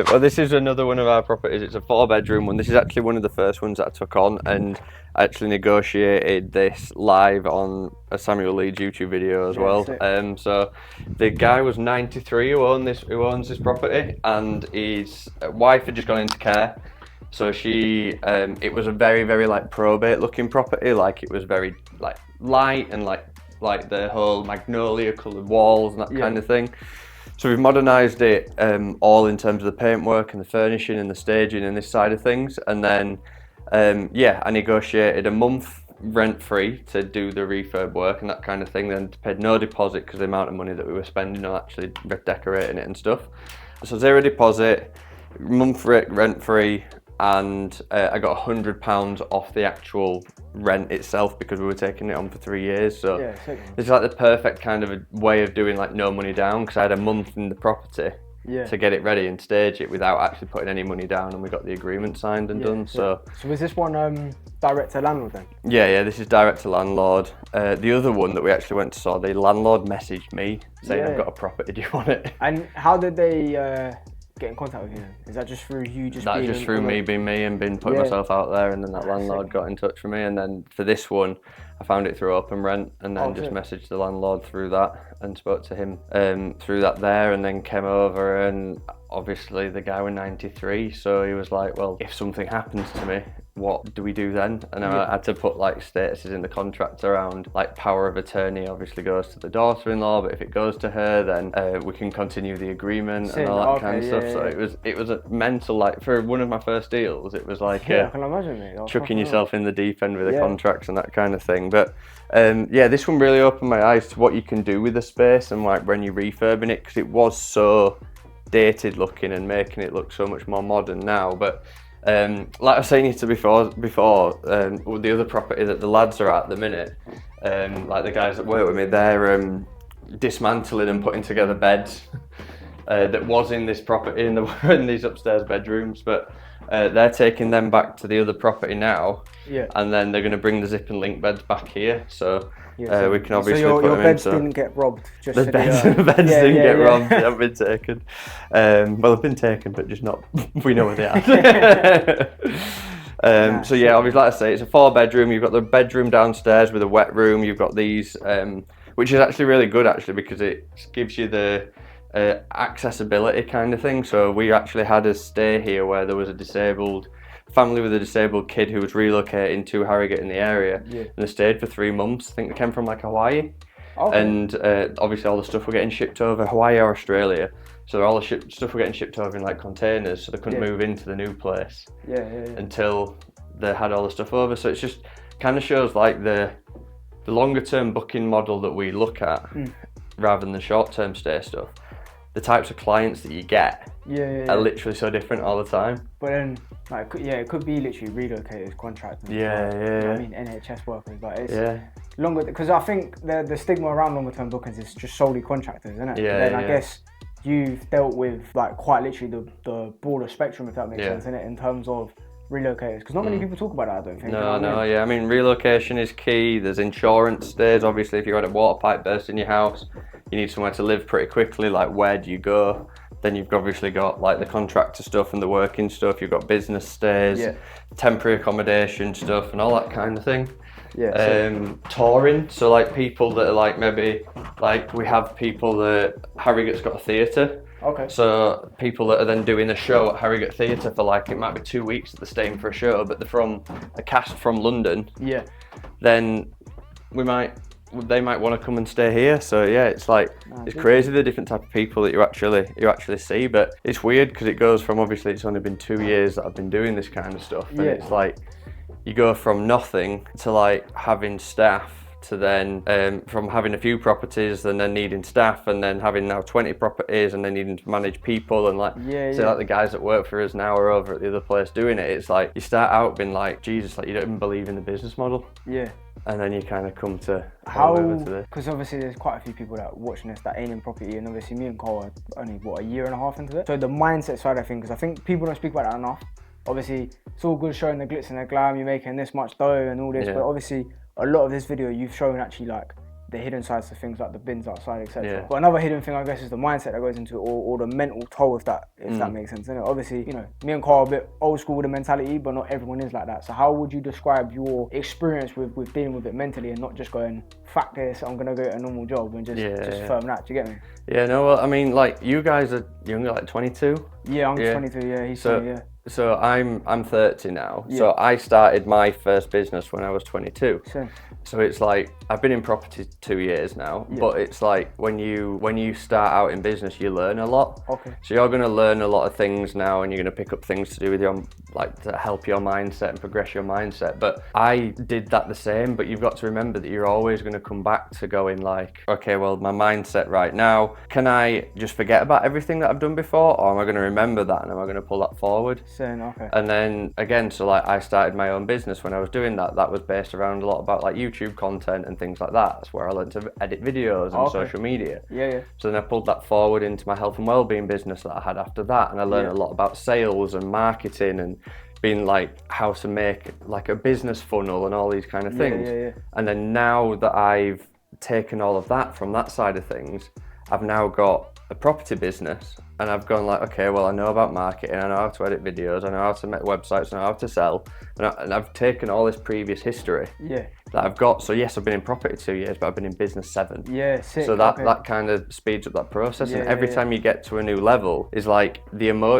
Well, this is another one of our properties. It's a 4-bedroom one. This is actually one of the first ones that I took on, and I actually negotiated this live on a Samuel Leeds YouTube video as well. So the guy was 93 who owns this property, and his wife had just gone into care. So she, it was a very, very like probate looking property. Like it was very like light and like the whole magnolia coloured walls and that kind of thing. So we've modernised it all in terms of the paintwork and the furnishing and the staging and this side of things. And then, yeah, I negotiated a month rent-free to do the refurb work and that kind of thing. Then paid no deposit because of the amount of money that we were spending on actually decorating it and stuff. So 0 deposit, month rent-free, and I got £100 off the actual rent itself because we were taking it on for 3 years. So it's like the perfect kind of a way of doing like no money down, because I had a month in the property to get it ready and stage it without actually putting any money down, and we got the agreement signed and done. So was this one direct to landlord then? Yeah, this is direct to landlord. The other one that we actually went to saw, the landlord messaged me saying, I've got a property, do you want it? And how did they get in contact with you then? Is that just through you just through me being me and putting myself out there, and then that landlord got in touch with me, and then for this one I found it through Open Rent, and then just messaged the landlord through that and spoke to him through that there, and then came over, and obviously the guy was 93, so he was like, well, if something happens to me, what do we do then? And I had to put like statuses in the contract around like power of attorney obviously goes to the daughter-in-law, but if it goes to her, then we can continue the agreement and all that kind of stuff. So it was a mental, like for one of my first deals, it was like I can imagine, mate. chucking yourself in the deep end with the contracts and that kind of thing. But yeah, this one really opened my eyes to what you can do with the space and like when you're refurbing it, because it was so dated looking and making it look so much more modern now. But like I was saying to before, the other property that the lads are at the minute, like the guys that work with me, they're dismantling and putting together beds that was in this property in these upstairs bedrooms, but they're taking them back to the other property now, and then they're going to bring the zip and link beds back here. So we can obviously put them your beds in. didn't get robbed. Just the beds didn't get robbed. They haven't been taken. Well, they've been taken, but just not. We know where they are. So yeah, obviously, like I say, it's a 4-bedroom. You've got the bedroom downstairs with a wet room. You've got these, which is actually really good, actually, because it gives you the accessibility kind of thing. So we actually had a stay here where there was a family with a disabled kid who was relocating to Harrogate in the area, and they stayed for 3 months. I think they came from like Hawaii, and obviously all the stuff were getting shipped over Hawaii or Australia. So all the stuff were getting shipped over in like containers, so they couldn't move into the new place until they had all the stuff over. So it's just kind of shows like the longer term booking model that we look at, rather than the short term stay stuff. The types of clients that you get are literally so different all the time. But then, like, it could be literally relocators, contractors. I mean, NHS workers, but it's longer, because I think the stigma around longer term bookings is just solely contractors, isn't it? Then I guess you've dealt with like quite literally the broader spectrum, if that makes sense, innit? In terms of relocators, because not many people talk about that, I don't think. I mean, relocation is key. There's insurance stays, obviously. If you had a water pipe burst in your house, you need somewhere to live pretty quickly, like where do you go? Then you've obviously got like the contractor stuff and the working stuff. You've got business stays, temporary accommodation stuff and all that kind of thing. Touring, so like people that are like, maybe like we have people that Harrogate's got a theatre. So people that are then doing a show at Harrogate Theatre for like, it might be 2 weeks that they're staying for a show, but they're from a cast from London. Then they might want to come and stay here. So yeah, it's like it's crazy the different type of people that you actually see. But it's weird because it goes from, obviously it's only been 2 years that I've been doing this kind of stuff, and it's like you go from nothing to like having staff, to then from having a few properties and then needing staff, and then having now 20 properties and then needing to manage people, and like like the guys that work for us now are over at the other place doing it. It's like you start out being like, Jesus, like you don't even believe in the business model. And then you kind of come to over to this. Because obviously there's quite a few people that are watching this that ain't in property, and obviously me and Cole are only, what, a year and a half into it. So the mindset side of things, because I think people don't speak about that enough. Obviously it's all good showing the glitz and the glam, you're making this much dough and all this, but obviously a lot of this video you've shown actually like the hidden sides to things like the bins outside, etc. Yeah. But another hidden thing, I guess, is the mindset that goes into it, or the mental toll of that, if that makes sense. And obviously, you know, me and Carl are a bit old school with the mentality, but not everyone is like that. So how would you describe your experience with dealing with it mentally and not just going, fuck this, I'm gonna go get a normal job and just firm that? Do you get me? Yeah, no, well, I mean, like, you guys are younger, like 22? Yeah, I'm 22, yeah, he's 20, yeah. So I'm 30 now. Yeah. So I started my first business when I was 22. Same. So it's like, I've been in property 2 years now, but it's like when you start out in business, you learn a lot. Okay. So you're going to learn a lot of things now, and you're going to pick up things to do with your, like, to help your mindset and progress your mindset. But I did that the same, but you've got to remember that you're always going to come back to going like, okay, well, my mindset right now, can I just forget about everything that I've done before, or am I going to remember that and am I going to pull that forward? Same, okay. And then again, so like I started my own business when I was doing that. That was based around a lot about like YouTube content and things like that. That's where I learned to edit videos and social media. Yeah. So then I pulled that forward into my health and wellbeing business that I had after that, and I learned a lot about sales and marketing and being like how to make like a business funnel and all these kind of things. And then now that I've taken all of that from that side of things, I've now got a property business, and I've gone like, okay, well, I know about marketing, I know how to edit videos, I know how to make websites, I know how to sell, and I've taken all this previous history that I've got. So yes, I've been in property 2 years, but I've been in business 7. Yeah, sick. So that kind of speeds up that process, and every time you get to a new level is like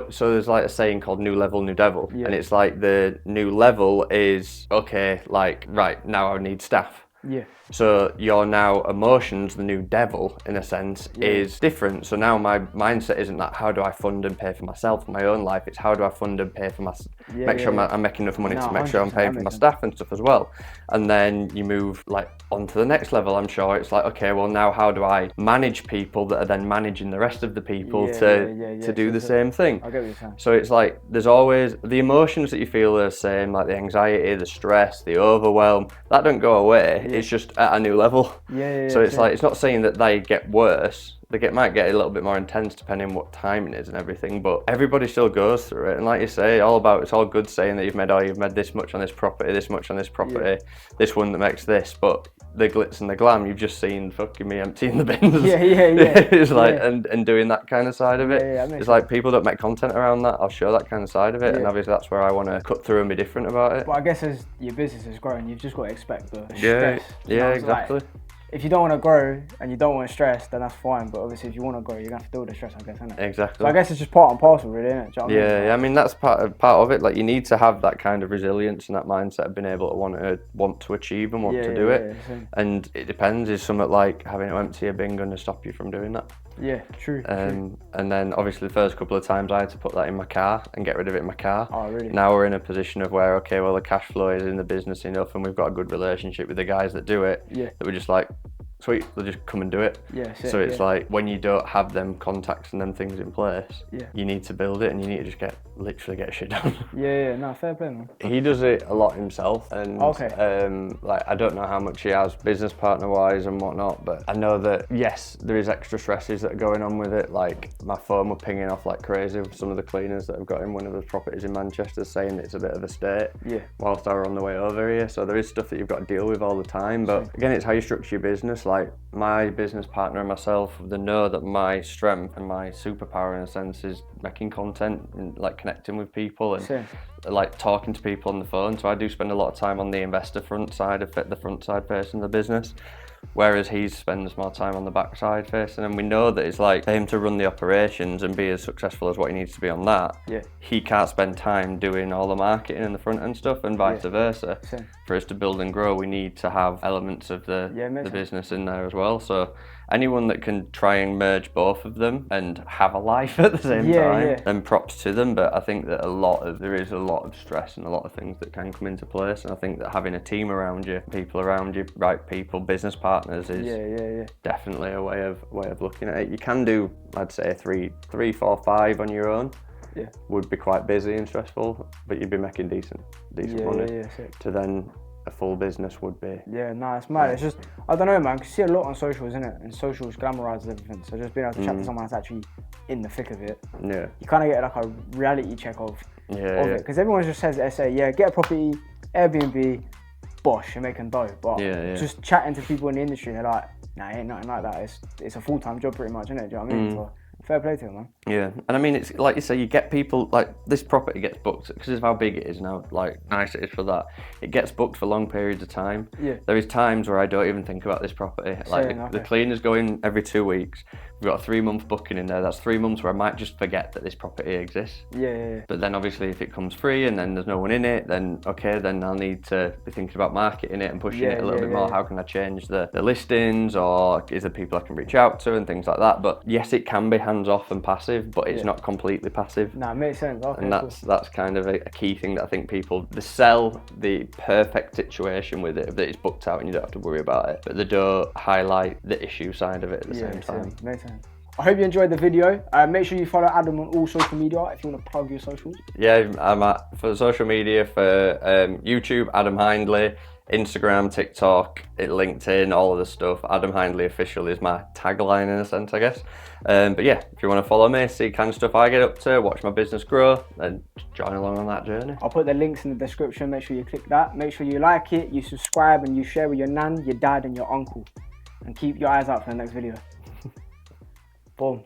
so there's like a saying called new level, new devil, and it's like the new level is, okay, like, right, now I need staff. Yeah. So your now emotions, the new devil in a sense, is different. So now my mindset isn't that how do I fund and pay for myself in my own life, it's how do I fund and pay for make sure I'm making enough money to make sure I'm paying for my staff and stuff as well. And then you move like on to the next level, I'm sure. It's like, okay, well, now how do I manage people that are then managing the rest of the people to do the same thing? I get what you're saying. So it's like there's always the emotions that you feel are the same, like the anxiety, the stress, the overwhelm, that don't go away. It's just at a new level. So it's like, it's not saying that they get worse. They might get a little bit more intense depending on what time it is and everything, but everybody still goes through it. And like you say, it's all good saying that you've made this much on this property, this much on this property, this one that makes this, but the glitz and the glam, you've just seen fucking me emptying the bins. It's like, and doing that kind of side of it. It's like people don't make content around that. I'll show that kind of side of it, and obviously that's where I want to cut through and be different about it. But I guess as your business is growing, you've just got to expect the stress. Yeah, exactly. Like, if you don't want to grow and you don't want to stress, then that's fine. But obviously, if you want to grow, you're gonna have to deal with the stress, I guess, isn't it? Exactly. So I guess it's just part and parcel, really, isn't it? Do you know what I mean? I mean that's part of it. Like, you need to have that kind of resilience and that mindset of being able to want to achieve and want to do it. And it depends. Is something like having to empty a bin going to stop you from doing that? Yeah, true. And then obviously the first couple of times I had to put that in my car and get rid of it in my car. Oh, really? Now we're in a position of where, okay, well, the cash flow is in the business enough, and we've got a good relationship with the guys that do it. That we're just like, sweet, they'll just come and do it. So it's like, when you don't have them contacts and them things in place, you need to build it, and you need to just literally get shit done. No, fair play, man. He does it a lot himself, and like, I don't know how much he has business partner wise and whatnot, but I know that yes, there is extra stresses that are going on with it. Like, my phone were pinging off like crazy with some of the cleaners that have got in one of the properties in Manchester, saying it's a bit of a state whilst I were on the way over here. So there is stuff that you've got to deal with all the time, but again, it's how you structure your business. Like, my business partner and myself, they know that my strength and my superpower in a sense is making content and like connecting with people and like talking to people on the phone. So I do spend a lot of time on the investor front side of it, the front side facing the business, whereas he spends more time on the back side facing. And we know that it's like, for him to run the operations and be as successful as what he needs to be on that, he can't spend time doing all the marketing and the front end stuff, and vice versa. For us to build and grow, we need to have elements of the business in there as well. So anyone that can try and merge both of them and have a life at the same time, then props to them. But I think that there is a lot of stress and a lot of things that can come into place, and I think that having a team around you, people around you, right people, business partners is definitely a way of looking at it. You can do, I'd say, 3, 4, 5 on your own. Would be quite busy and stressful, but you'd be making decent money. To then a full business would be. It's mad. It's just, I don't know, man, 'cause you see a lot on socials, innit? And socials glamorises everything. So just being able to chat to someone that's actually in the thick of it, you kind of get like a reality check of it. Because everyone just says, get a property, Air BnB, bosh, you're making dough. But just chatting to people in the industry, they're like, Nah, it ain't nothing like that. It's a full-time job pretty much, isn't it? Do you know what I mean? So, fair play to him, man. Yeah, and I mean, it's like you say, you get people, like, this property gets booked, because of how big it is and how, like, nice it is for that, it gets booked for long periods of time. Yeah. There is times where I don't even think about this property. Like, the cleaners go in every 2 weeks. We've got a 3-month booking in there. That's 3 months where I might just forget that this property exists. Yeah. But then obviously if it comes free and then there's no one in it, then okay, then I'll need to be thinking about marketing it and pushing it a little bit more. How can I change the listings, or is there people I can reach out to and things like that? But yes, it can be hands off and passive, but it's not completely passive. Nah, it makes sense. Okay, and that's kind of a key thing that I think people, they sell the perfect situation with it, that it's booked out and you don't have to worry about it, but they don't highlight the issue side of it at the same time. Makes sense. I hope you enjoyed the video. Make sure you follow Adam on all social media if you want to plug your socials. Yeah, I'm for social media for YouTube, Adam Hindley, Instagram, TikTok, LinkedIn, all of the stuff. Adam Hindley Official is my tagline in a sense, I guess. But yeah, if you want to follow me, see kind of stuff I get up to, watch my business grow, then join along on that journey. I'll put the links in the description. Make sure you click that. Make sure you like it, you subscribe, and you share with your nan, your dad, and your uncle. And keep your eyes out for the next video. Boom.